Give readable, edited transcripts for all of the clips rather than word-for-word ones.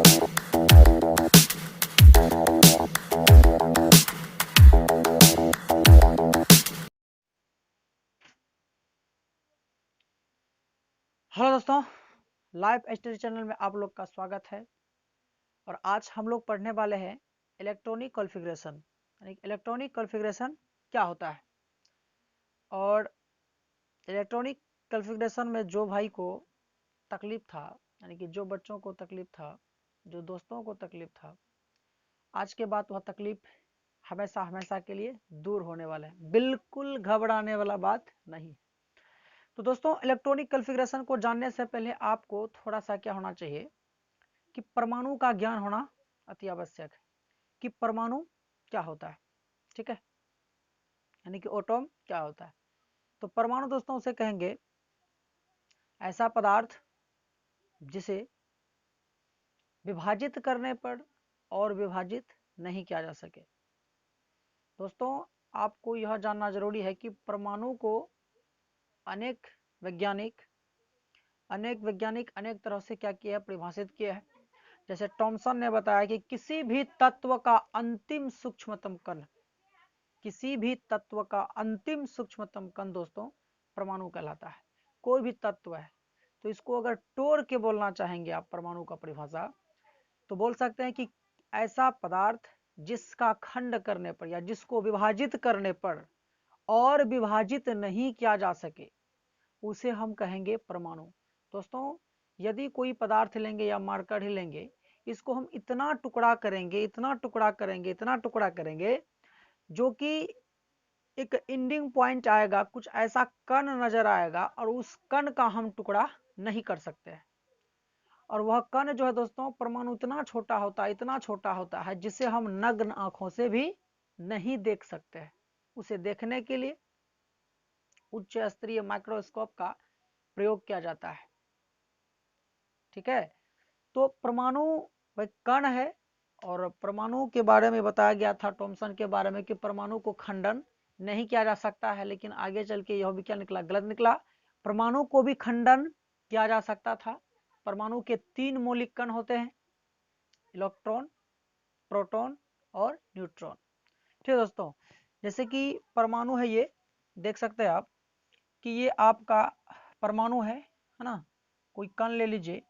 Hello दोस्तों, live study channel में आप लोग का स्वागत है। और आज हम लोग पढ़ने वाले हैं इलेक्ट्रॉनिक कॉन्फ़िगरेशन। यानी इलेक्ट्रॉनिक कॉन्फ़िगरेशन क्या होता है। और इलेक्ट्रॉनिक कॉन्फ़िगरेशन में जो भाई को तकलीफ था, यानी कि जो बच्चों को तकलीफ था, जो दोस्तों को तकलीफ था, आज के बाद वह तकलीफ हमेशा हमेशा के लिए दूर होने वाला है। बिल्कुल घबराने वाला बात नहीं। तो दोस्तों, इलेक्ट्रॉनिक कॉन्फ़िगरेशन को जानने से पहले आपको थोड़ा सा क्या होना चाहिए कि परमाणु का ज्ञान होना अति आवश्यक है कि परमाणु क्या होता है। ठीक है, यानी कि एटॉम क्या होता है। तो परमाणु दोस्तों उसे कहेंगे ऐसा पदार्थ जिसे विभाजित करने पर और विभाजित नहीं किया जा सके। दोस्तों, आपको यह जानना जरूरी है कि परमाणु को अनेक वैज्ञानिक अनेक तरह से क्या किया है, परिभाषित किया है। जैसे थॉमसन ने बताया कि किसी भी तत्व का अंतिम सूक्ष्मतम कण, किसी भी तत्व का अंतिम सूक्ष्मतम कण दोस्तों परमाणु कहलाता है। कोई भी तत्व है तो इसको अगर तोड़ के बोलना चाहेंगे आप परमाणु का परिभाषा, तो बोल सकते हैं कि ऐसा पदार्थ जिसका खंड करने पर या जिसको विभाजित करने पर और विभाजित नहीं किया जा सके उसे हम कहेंगे परमाणु। दोस्तों, यदि कोई पदार्थ लेंगे या मार्कर ही लेंगे, इसको हम इतना टुकड़ा करेंगे, इतना टुकड़ा करेंगे, इतना टुकड़ा करेंगे, जो कि एक एंडिंग पॉइंट आएगा, कुछ ऐसा कण नजर आएगा और उस कण का हम टुकड़ा नहीं कर सकते हैं। और वह कण जो है दोस्तों परमाणु इतना छोटा होता है, इतना छोटा होता है जिसे हम नग्न आंखों से भी नहीं देख सकते हैं। उसे देखने के लिए उच्च स्तरीय माइक्रोस्कोप का प्रयोग किया जाता है। ठीक है, तो परमाणु वह कण है। और परमाणु के बारे में बताया गया था थॉमसन के बारे में कि परमाणु को खंडन नहीं किया जा सकता है, लेकिन आगे चल के यह भी क्या निकला, गलत निकला। परमाणु को भी खंडन किया जा सकता था। परमाणु के 3 मौलिक कण होते हैं, इलेक्ट्रॉन, प्रोटॉन और न्यूट्रॉन। ठीक है दोस्तों, जैसे कि परमाणु है, ये देख सकते हैं आप कि ये आपका परमाणु है ना। कोई कण ले लीजिए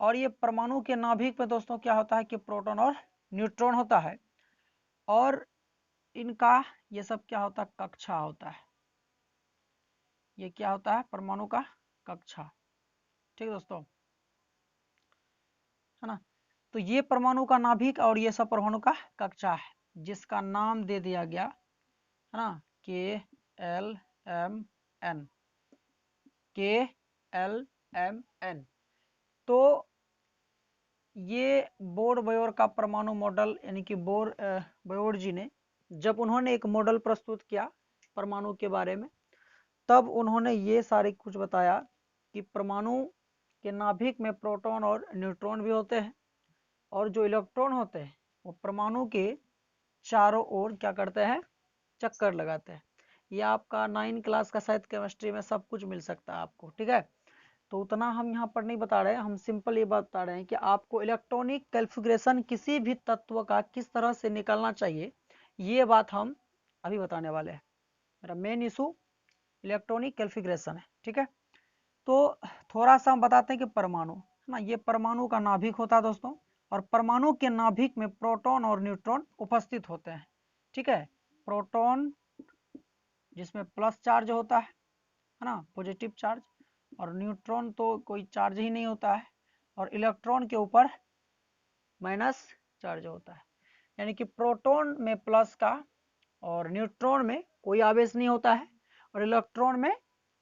और ये परमाणु के नाभिक में दोस्तों क्या होता है कि प्रोटॉन और न्यूट्रॉन होता है। और इनका ये सब क्या होता है, कक्षा होता है। ये क्या होता है, परमाणु का कक्षा। ठीक है दोस्तों, है ना। तो ये परमाणु का नाभिक और ये सब परमाणु का कक्षा है, जिसका नाम दे दिया गया है ना, KLMN, KLMN। तो ये बोर बयोर का परमाणु मॉडल, यानी कि बोर बयोर जी ने जब उन्होंने एक मॉडल प्रस्तुत किया परमाणु के बारे में, तब उन्होंने ये सारे कुछ बताया कि परमाणु के नाभिक में प्रोटॉन और न्यूट्रॉन भी होते हैं, और जो इलेक्ट्रॉन होते हैं वो परमाणु के चारों ओर क्या करते हैं, चक्कर लगाते हैं। ये आपका 9 क्लास का शायद केमिस्ट्री में सब कुछ मिल सकता है आपको। ठीक है, तो उतना हम यहाँ पर नहीं बता रहे हैं, हम सिंपल ये बता रहे हैं कि आपको इलेक्ट्रॉनिक कॉन्फ़िगरेशन किसी भी तत्व का किस तरह से निकालना चाहिए, ये बात हम अभी बताने वाले हैं। मेरा मेन इशू इलेक्ट्रॉनिक कॉन्फ़िगरेशन है। ठीक है, तो थोड़ा सा हम बताते हैं कि परमाणु है ना, ये परमाणु का नाभिक होता है दोस्तों। और परमाणु के नाभिक में प्रोटॉन और न्यूट्रॉन उपस्थित होते हैं। ठीक है, प्रोटॉन जिसमें प्लस चार्ज होता है ना, पॉजिटिव चार्ज, और न्यूट्रॉन तो कोई चार्ज ही नहीं होता है, और इलेक्ट्रॉन के ऊपर माइनस चार्ज होता है। यानी कि प्रोटॉन में प्लस का और न्यूट्रॉन में कोई आवेश नहीं होता है, और इलेक्ट्रॉन में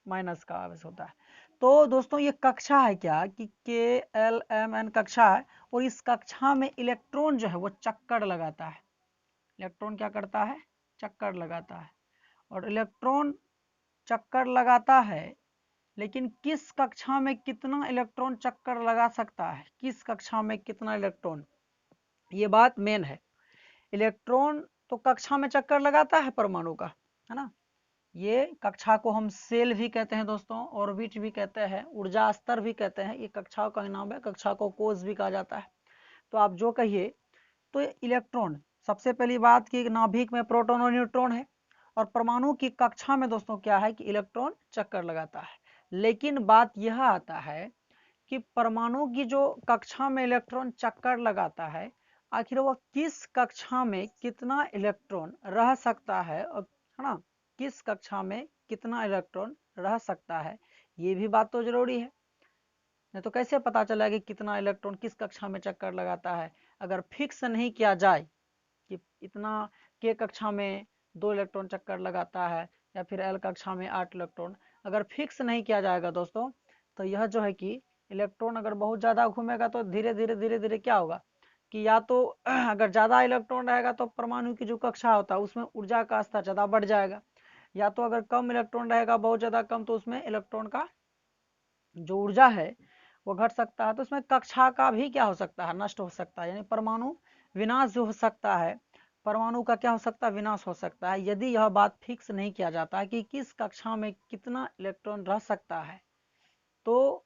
माइनस का आवेश होता है। तो दोस्तों ये कक्षा है क्या कि KLMN कक्षा है, और इस कक्षा में इलेक्ट्रॉन जो है वो चक्कर लगाता है। इलेक्ट्रॉन क्या करता है, चक्कर लगाता है। और इलेक्ट्रॉन चक्कर लगाता है, लेकिन किस कक्षा में कितना इलेक्ट्रॉन चक्कर लगा सकता है, किस कक्षा में कितना इलेक्ट्रॉन, ये बात मेन है। इलेक्ट्रॉन तो कक्षा में चक्कर लगाता है परमाणु का, है ना। ये कक्षा को हम सेल भी कहते हैं दोस्तों, ऑर्बिट भी कहते हैं, ऊर्जा स्तर भी कहते हैं। ये कक्षाओं का नाम है, कक्षा को कोष भी कहा जाता है। तो आप जो कहिए। तो इलेक्ट्रॉन, सबसे पहली बात कि नाभिक में प्रोटॉन और न्यूट्रॉन है, और परमाणु की कक्षा में दोस्तों क्या है कि इलेक्ट्रॉन चक्कर लगाता है। लेकिन बात यह आता है कि परमाणु की जो कक्षा में इलेक्ट्रॉन चक्कर लगाता है, आखिर वह किस कक्षा में कितना इलेक्ट्रॉन रह सकता है, और है ना, किस कक्षा में कितना इलेक्ट्रॉन रह सकता है, ये भी बात तो जरूरी है। नहीं तो कैसे पता चला कि कितना इलेक्ट्रॉन किस कक्षा में चक्कर लगाता है। अगर फिक्स नहीं किया जाए कि इतना के कक्षा में 2 इलेक्ट्रॉन चक्कर लगाता है, या फिर एल कक्षा में 8 इलेक्ट्रॉन, अगर फिक्स नहीं किया जाएगा दोस्तों, तो यह जो है कि इलेक्ट्रॉन अगर बहुत ज़्यादा घूमेगा तो धीरे धीरे क्या होगा कि या तो अगर ज़्यादा इलेक्ट्रॉन रहेगा तो परमाणु की जो कक्षा होता है उसमें ऊर्जा का स्तर ज़्यादा बढ़ जाएगा, या तो अगर कम इलेक्ट्रॉन रहेगा, बहुत ज़्यादा कम, तो उसमें इलेक्ट्रॉन का जो ऊर्जा है वो घट सकता है। तो उसमें कक्षा का भी क्या हो सकता है, नष्ट हो सकता है, यानी परमाणु विनाश जो हो सकता है, परमाणु का क्या हो सकता है, विनाश हो सकता है, यदि यह बात फिक्स नहीं किया जाता कि किस कक्षा में कितना इलेक्ट्रॉन रह सकता है। तो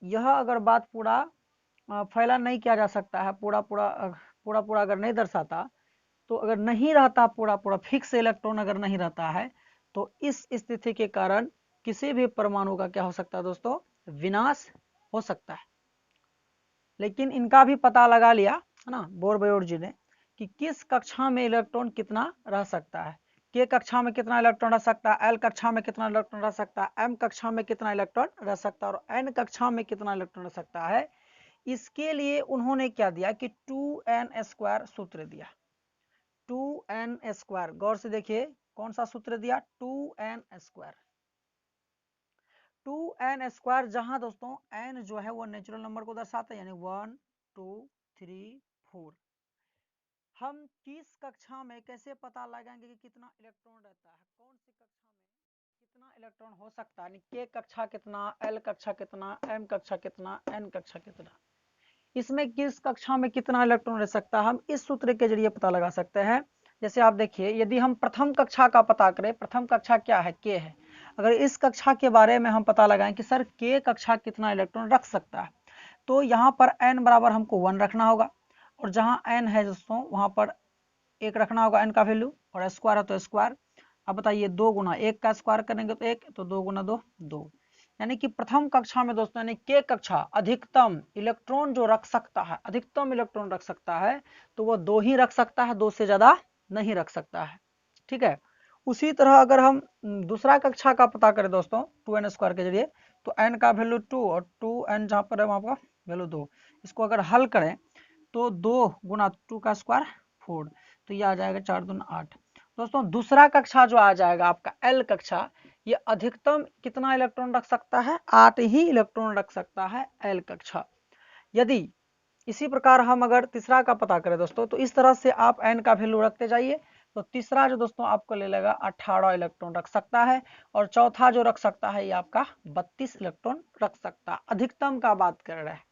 यह अगर बात पूरा फैला नहीं किया जा सकता है, पूरा अगर नहीं दर्शाता, तो अगर नहीं रहता पूरा फिक्स इलेक्ट्रॉन अगर नहीं रहता है, तो इस स्थिति के कारण किसी भी परमाणु का क्या हो सकता है दोस्तों, विनाश हो सकता है। लेकिन इनका भी पता लगा लिया है ना बोर-बायोट जी ने कि किस कक्षा में इलेक्ट्रॉन कितना रह सकता है, के कक्षा में कितना इलेक्ट्रॉन रह सकता है, एल कक्षा में कितना इलेक्ट्रॉन रह सकता है, एम कक्षा में कितना इलेक्ट्रॉन रह सकता है, और एन कक्षा में कितना इलेक्ट्रॉन रह सकता है। इसके लिए उन्होंने क्या दिया कि 2n² सूत्र दिया। 2n², गौर से देखिए कौन सा सूत्र दिया, 2n²। 2n², जहां दोस्तों n जो है वो नेचुरल नंबर को दर्शाता है, यानी 1 2 3 4। हम किस कक्षा में कैसे पता लगाएंगे कि कितना इलेक्ट्रॉन रहता है, कौन सी कक्षा में कितना इलेक्ट्रॉन हो सकता है, के कक्षा कितना, एल कक्षा कितना, एम कक्षा कितना, एन कक्षा कितना, इसमें किस कक्षा में कितना इलेक्ट्रॉन रह सकता है, हम इस सूत्र के जरिए पता लगा सकते हैं। जैसे आप देखिए, यदि हम प्रथम कक्षा का पता करें, प्रथम कक्षा क्या है, के है, अगर इस कक्षा के बारे में हम पता लगाएं कि सर के कक्षा कितना इलेक्ट्रॉन रख सकता है, तो यहाँ पर n बराबर हमको 1 रखना होगा, और जहाँ n है दोस्तों वहाँ पर 1 रखना होगा, n का वैल्यू, और स्क्वायर है तो स्क्वायर। अब बताइए 2 गुना 1 का स्क्वायर करेंगे तो 1, तो 2 गुना 2 2, यानी कि प्रथम कक्षा में दोस्तों, यानी के कक्षा अधिकतम इलेक्ट्रॉन जो रख सकता है, अधिकतम इलेक्ट्रॉन रख सकता है, तो वो 2 ही रख सकता है, 2 से ज्यादा नहीं रख सकता है। ठीक है। उसी तरह अगर हम दूसरा कक्षा का पता करें दोस्तों 2n² के जरिए, तो n का वैल्यू 2, और 2n जहाँ पर है वहाँ पर वैल्यू 2, इसको अगर हल करें तो 2 गुना 2 का स्क्वायर 4, तो ये आ जाएगा 4 दूना 8। दोस्तों दूसरा कक्षा जो आ जाएगा आपका एल कक्षा, ये अधिकतम कितना इलेक्ट्रॉन रख सकता है, 8 ही इलेक्ट्रॉन रख सकता है एल कक्षा। यदि इसी प्रकार हम अगर तीसरा का पता करें दोस्तों, तो इस तरह से आप एन का वैल्यू रखते जाइए, तो तीसरा जो दोस्तों आपको ले लेगा 18 इलेक्ट्रॉन रख सकता है, और चौथा जो रख सकता है ये आपका 32 इलेक्ट्रॉन रख सकता है। अधिकतम का बात कर रहे हैं,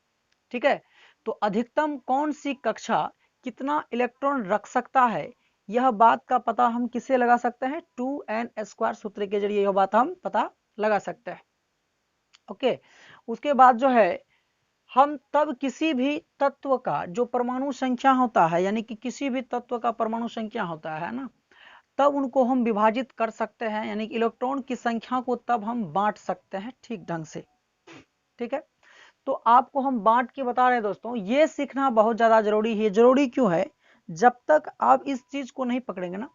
ठीक है। तो अधिकतम कौन सी कक्षा कितना इलेक्ट्रॉन रख सकता है, यह बात का पता हम किससे लगा सकते हैं, 2n² सूत्र के जरिए यह बात हम पता लगा सकते हैं। ओके। उसके बाद जो है, हम तब किसी भी तत्व का जो परमाणु संख्या होता है, यानी कि किसी भी तत्व का परमाणु संख्या होता है ना, तब उनको हम विभाजित कर सकते हैं, यानी कि इलेक्ट्रॉन की संख्या को तब हम बांट सकते हैं ठीक ढंग से। ठीक है। तो आपको हम बांट के बता रहे हैं दोस्तों, ये सीखना बहुत ज्यादा जरूरी है। जरूरी क्यों है, जब तक आप इस चीज को नहीं पकड़ेंगे ना,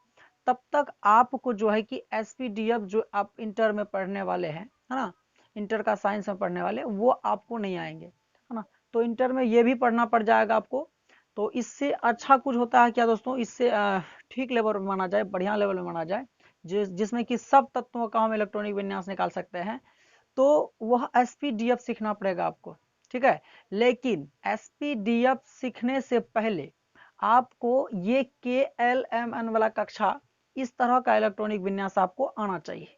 तब तक आपको जो है कि एसपीडीएफ जो आप इंटर में पढ़ने वाले हैं, है ना, इंटर का साइंस में पढ़ने वाले, वो आपको नहीं आएंगे, है ना। तो इंटर में ये भी पढ़ना पड़ जाएगा आपको। तो इससे अच्छा कुछ होता है क्या दोस्तों, इससे ठीक लेवल में माना जाए, बढ़िया लेवल में माना जाए, जिसमें कि सब तत्वों का हम इलेक्ट्रॉनिक विन्यास निकाल सकते हैं, तो वह एसपीडीएफ सीखना पड़ेगा आपको। ठीक है। लेकिन एसपीडीएफ सीखने से पहले आपको ये KLMN वाला कक्षा, इस तरह का इलेक्ट्रॉनिक विन्यास आपको आना चाहिए।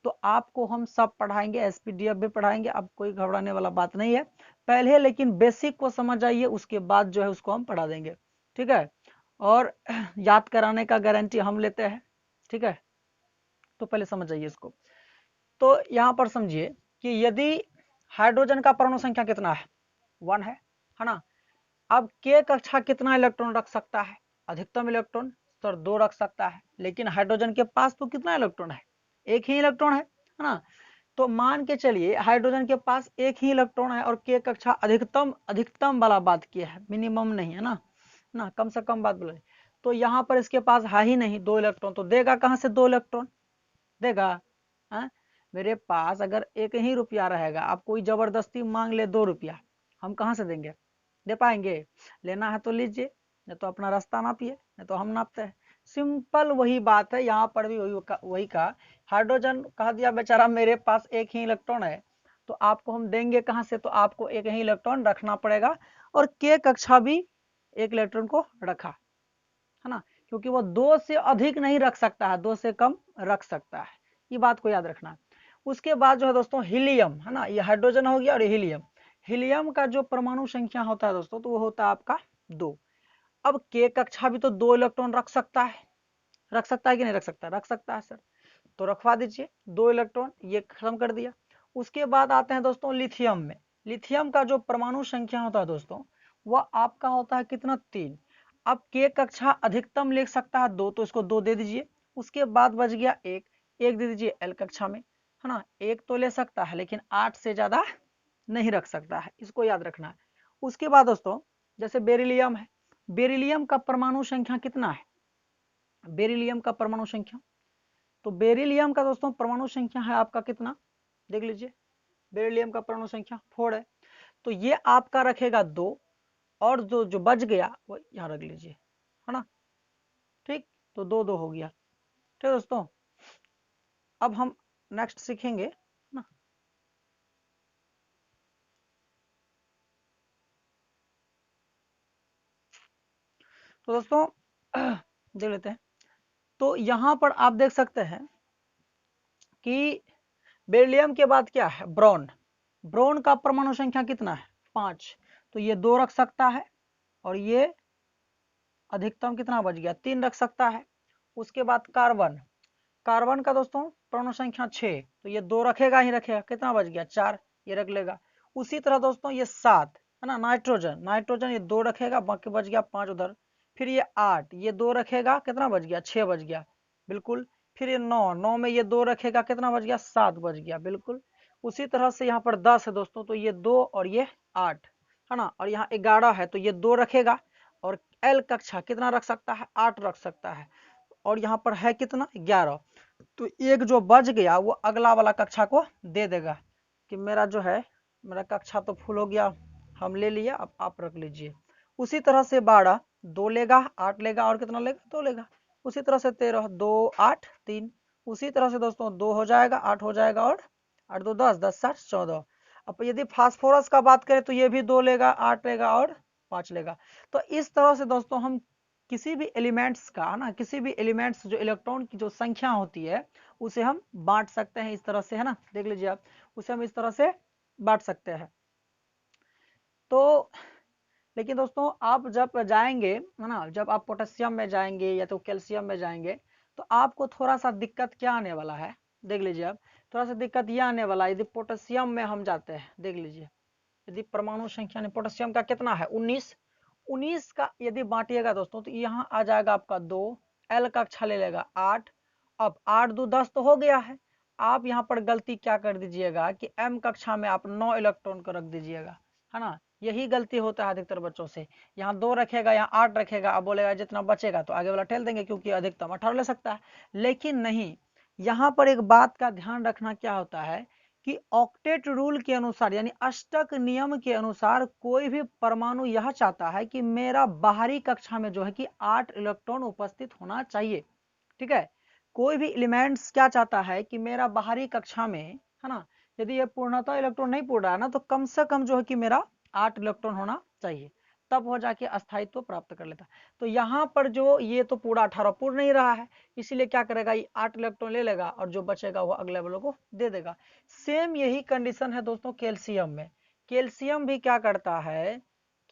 तो आपको हम सब पढ़ाएंगे, एसपीडीएफ भी पढ़ाएंगे, अब कोई घबराने वाला बात नहीं है। पहले लेकिन बेसिक को समझ जाइए, उसके बाद जो है उसको हम पढ़ा देंगे। ठीक है। और याद कराने का गारंटी हम लेते हैं। ठीक है। तो पहले समझ जाइए इसको। तो यहाँ पर समझिए कि यदि हाइड्रोजन का परमाणु संख्या कितना है, 1 है ना, अब के कक्षा कितना इलेक्ट्रॉन रख सकता है? अधिकतम इलेक्ट्रॉन सर 2 रख सकता है, लेकिन हाइड्रोजन के पास तो कितना इलेक्ट्रॉन है? एक ही इलेक्ट्रॉन है ना। तो मान के चलिए हाइड्रोजन के पास एक ही इलेक्ट्रॉन है और के कक्षा अधिकतम अधिकतम वाला बात किया है, मिनिमम नहीं है ना कम से कम बात बोले। तो यहाँ पर इसके पास है ही नहीं 2 इलेक्ट्रॉन, तो देगा कहाँ से 2 इलेक्ट्रॉन? देगा? मेरे पास अगर एक ही रुपया रहेगा, आप कोई जबरदस्ती मांग ले 2 रुपया, हम कहाँ से देंगे? दे पाएंगे? लेना है तो लीजिए, नहीं तो अपना रास्ता नापिए, नहीं तो हम नापते हैं। सिंपल वही बात है, यहाँ पर भी वही का हाइड्रोजन कह दिया बेचारा मेरे पास एक ही इलेक्ट्रॉन है, तो आपको हम देंगे कहाँ से? तो आपको एक ही इलेक्ट्रॉन रखना पड़ेगा, और के कक्षा भी एक इलेक्ट्रॉन को रखा है ना, क्योंकि वो 2 से अधिक नहीं रख सकता है, 2 से कम रख सकता है, ये बात को याद रखना। उसके बाद जो है दोस्तों हीलियम है ना, ये हाइड्रोजन हो गया और हीलियम। हीलियम का जो परमाणु संख्या होता है दोस्तों, तो वो होता है आपका 2। अब के कक्षा भी तो 2 इलेक्ट्रॉन रख सकता है, रख सकता है कि नहीं रख सकता? रख सकता है सर, तो रखवा दीजिए 2 इलेक्ट्रॉन, ये खत्म कर दिया। उसके बाद आते हैं दोस्तों लिथियम में। लिथियम का जो परमाणु संख्या होता है दोस्तों, वह आपका होता है कितना? 3। अब के कक्षा अधिकतम ले सकता है 2, तो इसको 2 दे दीजिए। उसके बाद बच गया 1, 1 दे दीजिए एल कक्षा में, है ना। 1 तो ले सकता है, लेकिन 8 से ज्यादा नहीं रख सकता है, इसको याद रखना है। उसके बाद दोस्तों जैसे बेरिलियम है, बेरिलियम का परमाणु संख्या कितना है? बेरिलियम का परमाणु संख्या, तो बेरिलियम का दोस्तों परमाणु संख्या है आपका कितना? देख लीजिए, बेरिलियम का परमाणु संख्या 4 है, तो ये आपका रखेगा 2, और जो जो बच गया वो यहाँ रख लीजिए, है ना। ठीक, तो 2 2 हो गया। ठीक दोस्तों, अब हम नेक्स्ट सीखेंगे ना। तो दोस्तों देख लेते हैं। तो यहाँ पर आप देख सकते हैं कि बेरिलियम के बाद क्या है? ब्रोन। ब्रोन का परमाणु संख्या कितना है? 5, तो ये 2 रख सकता है, और ये अधिकतम कितना बच गया? 3 रख सकता है। उसके बाद कार्बन, कार्बन का दोस्तों परमाणु संख्या 6, तो ये 2 रखेगा ही रखेगा, कितना बच गया? 4, ये रख लेगा। उसी तरह दोस्तों ये 7 है ना, नाइट्रोजन, नाइट्रोजन ये 2 रखेगा, बाकी बच गया 5 उधर। फिर ये 8, ये 2 रखेगा, कितना बच गया? 6 बच गया, बिल्कुल। फिर ये 9, 9 में ये 2 रखेगा, कितना बच गया? 7 बच गया, बिल्कुल। उसी तरह से यहाँ पर 10 है दोस्तों, तो ये 2 और ये 8 है ना, और यहाँ 11 है, तो ये 2 रखेगा, और एल कक्षा कितना रख सकता है? 8 रख सकता है, और यहाँ पर है कितना? 11, तो एक जो बच गया वो अगला वाला कक्षा को दे देगा कि मेरा जो है, मेरा कक्षा तो फुल हो गया, हम ले लिया, अब आप रख लीजिए। उसी तरह से 12 2 लेगा, 8 लेगा, और कितना लेगा? 2 लेगा। उसी तरह से 13 2 8 3, उसी तरह से दोस्तों 2 हो जाएगा, 8 हो जाएगा, और 8 2 10 10 7 14। अब यदि फास्फोरस का बात करें तो ये भी 2 लेगा, 8 लेगा, और 5 लेगा। तो इस तरह से दोस्तों हम किसी भी एलिमेंट्स का ना, किसी भी एलिमेंट्स जो इलेक्ट्रॉन की जो संख्या होती है उसे हम बांट सकते हैं इस तरह से, है ना। देख लीजिए आप, उसे हम इस तरह से बांट सकते हैं। तो लेकिन दोस्तों आप जब जाएंगे है ना, जब आप पोटेशियम में जाएंगे या तो कैल्शियम में जाएंगे, तो आपको थोड़ा सा दिक्कत क्या आने वाला है? देख लीजिए आप, थोड़ा सा दिक्कत यह आने वाला है, यदि पोटेशियम में हम जाते हैं, देख लीजिए, यदि परमाणु संख्या पोटेशियम का कितना है? 19, 19 का यदि बांटिएगा दोस्तों, तो यहाँ आ जाएगा आपका 2, एल कक्षा ले लेगा 8। अब 8 2 10 तो हो गया है। आप यहाँ पर गलती क्या कर दीजिएगा कि एम कक्षा में आप 9 इलेक्ट्रॉन को रख दीजिएगा, है ना। यही गलती होता है अधिकतर बच्चों से, यहाँ 2 रखेगा, यहाँ 8 रखेगा, अब बोलेगा जितना बचेगा तो आगे वाला ठेल देंगे, क्योंकि अधिकतम 18 ले सकता है। लेकिन नहीं, यहाँ पर एक बात का ध्यान रखना क्या होता है कि ऑक्टेट रूल के अनुसार, यानी अष्टक नियम के अनुसार, कोई भी परमाणु यह चाहता है कि मेरा बाहरी कक्षा में जो है कि 8 इलेक्ट्रॉन उपस्थित होना चाहिए। ठीक है, कोई भी एलिमेंट्स क्या चाहता है कि मेरा बाहरी कक्षा में, है ना, यदि ये पूर्णतः इलेक्ट्रॉन नहीं पूर्ण रहा है ना, तो कम से कम जो है कि मेरा 8 इलेक्ट्रॉन होना चाहिए, तब हो जाके अस्थायित्व प्राप्त कर लेता। तो यहाँ पर जो ये तो पूरा 18 पूर्ण नहीं रहा है, इसीलिए क्या करेगा, ये 8 इलेक्ट्रॉन ले लेगा, और जो बचेगा वो अगले वालों को दे देगा। सेम यही कंडीशन है दोस्तों कैल्शियम में। कैल्शियम भी क्या करता है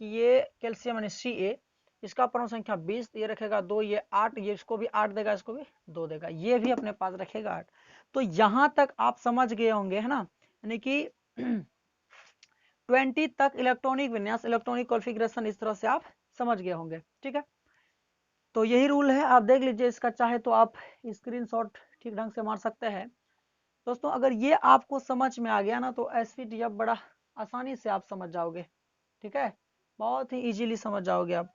कि ये कैल्शियम यानी Ca, इसका परमाणु संख्या 20, ये रखेगा 2, ये 8, ये इसको भी 8 देगा, इसको भी 2 देगा, ये भी अपने पास रखेगा 8। तो यहाँ तक आप समझ गए होंगे, है ना, यानी कि 20 तक इलेक्ट्रॉनिक विन्यास, इलेक्ट्रॉनिक कॉन्फ़िगरेशन इस तरह से आप समझ गए होंगे। ठीक है, तो यही रूल है, आप देख लीजिए इसका, चाहे तो आप स्क्रीनशॉट ठीक ढंग से मार सकते हैं। दोस्तों अगर ये आपको समझ में आ गया ना तो एसपीटीएफ बड़ा आसानी से आप समझ जाओगे। ठीक है, बहुत ही इजीली समझ जाओगे आप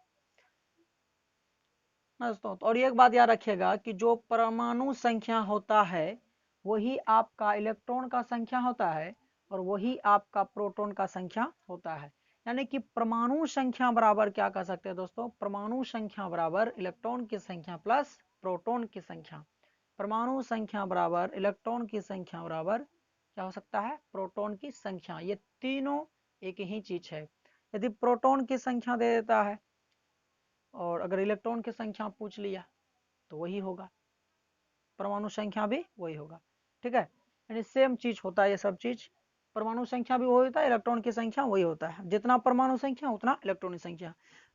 दोस्तों। और एक बात याद रखिएगा कि जो परमाणु संख्या होता है वही आपका इलेक्ट्रॉन का संख्या होता है और वही आपका प्रोटॉन का संख्या होता है। यानी कि परमाणु संख्या बराबर क्या कह सकते हैं दोस्तों, परमाणु संख्या बराबर इलेक्ट्रॉन की संख्या प्लस प्रोटॉन की संख्या। परमाणु संख्या बराबर इलेक्ट्रॉन की संख्या बराबर क्या हो सकता है, प्रोटॉन की संख्या। ये तीनों एक ही चीज है। यदि प्रोटॉन की संख्या दे देता है और अगर इलेक्ट्रॉन की संख्या पूछ लिया तो वही होगा, परमाणु संख्या भी वही होगा। ठीक है, यानी सेम चीज होता है ये सब चीज, परमाणु संख्या भी वही होता है, इलेक्ट्रॉन की संख्या वही होता है, जितना परमाणु संख्या उतना इलेक्ट्रॉनिक संख्या।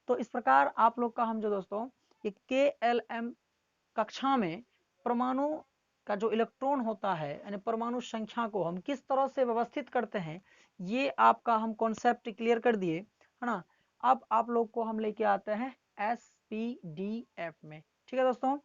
तो इस प्रकार आप लोग का हम जो दोस्तों ये KLM कक्षा में परमाणु का जो इलेक्ट्रॉन होता है यानी परमाणु संख्या को हम किस तरह से व्यवस्थित करते हैं, ये आपका हम कॉन्सेप्ट क्लियर कर दिए है ना। अब आप लोग को हम लेके आते हैं SPDF में। ठीक है दोस्तों,